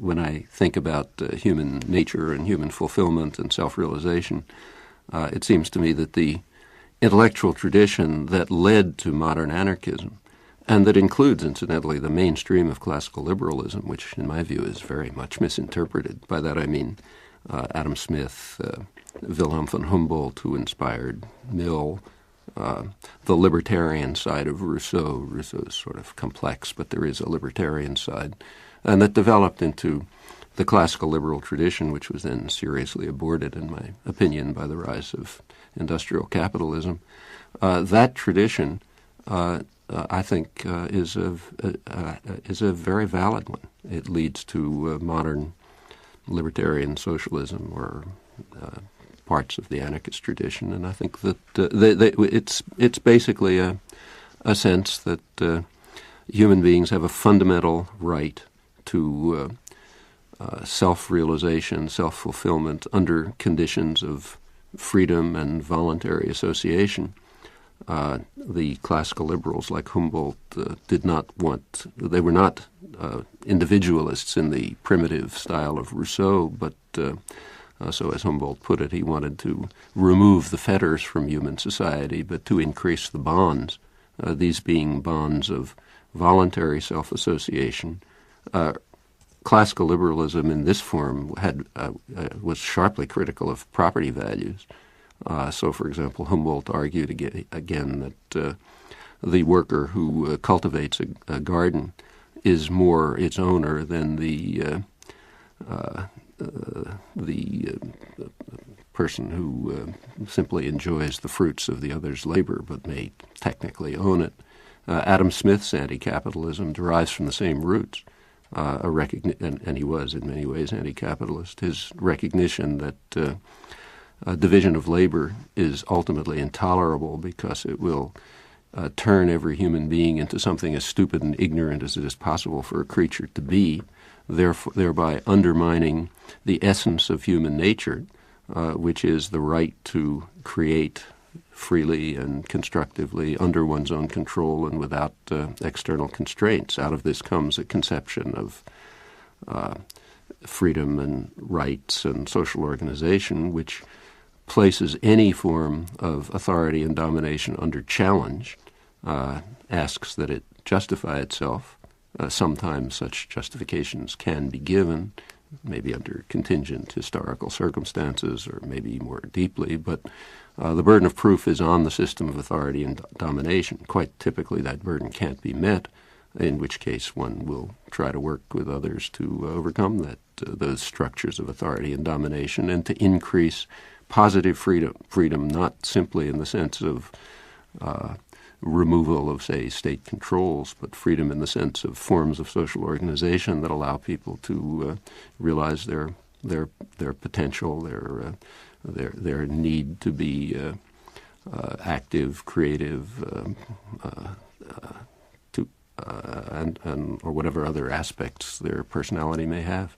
when I think about human nature and human fulfillment and self-realization, it seems to me that the intellectual tradition that led to modern anarchism, and that includes, incidentally, the mainstream of classical liberalism, which in my view is very much misinterpreted. By that I mean Adam Smith, Wilhelm von Humboldt, who inspired Mill, the libertarian side of Rousseau. Rousseau is sort of complex, but there is a libertarian side, and that developed into the classical liberal tradition, which was then seriously aborted, in my opinion, by the rise of industrial capitalism. That tradition, I think, is a very valid one. It leads to modern libertarian socialism, or parts of the anarchist tradition, and I think that it's basically a sense that human beings have a fundamental right to self-realization, self-fulfillment under conditions of freedom and voluntary association. The classical liberals like Humboldt they were not individualists in the primitive style of Rousseau, but so as Humboldt put it, he wanted to remove the fetters from human society, but to increase the bonds, these being bonds of voluntary self-association. Classical liberalism in this form was sharply critical of property values. So, for example, Humboldt argued again that the worker who cultivates a garden is more its owner than the person who simply enjoys the fruits of the other's labor but may technically own it. Adam Smith's anti-capitalism derives from the same roots, and he was in many ways anti-capitalist. His recognition that division of labor is ultimately intolerable because it will turn every human being into something as stupid and ignorant as it is possible for a creature to be, thereby undermining the essence of human nature, which is the right to create freely and constructively under one's own control and without external constraints. Out of this comes a conception of freedom and rights and social organization, which places any form of authority and domination under challenge, asks that it justify itself. Sometimes such justifications can be given, maybe under contingent historical circumstances or maybe more deeply, but the burden of proof is on the system of authority and domination. Quite typically that burden can't be met, in which case one will try to work with others to overcome those structures of authority and domination and to increase positive freedom, not simply in the sense of removal of, say, state controls, but freedom in the sense of forms of social organization that allow people to realize their potential, their need to be active, creative, and or whatever other aspects their personality may have.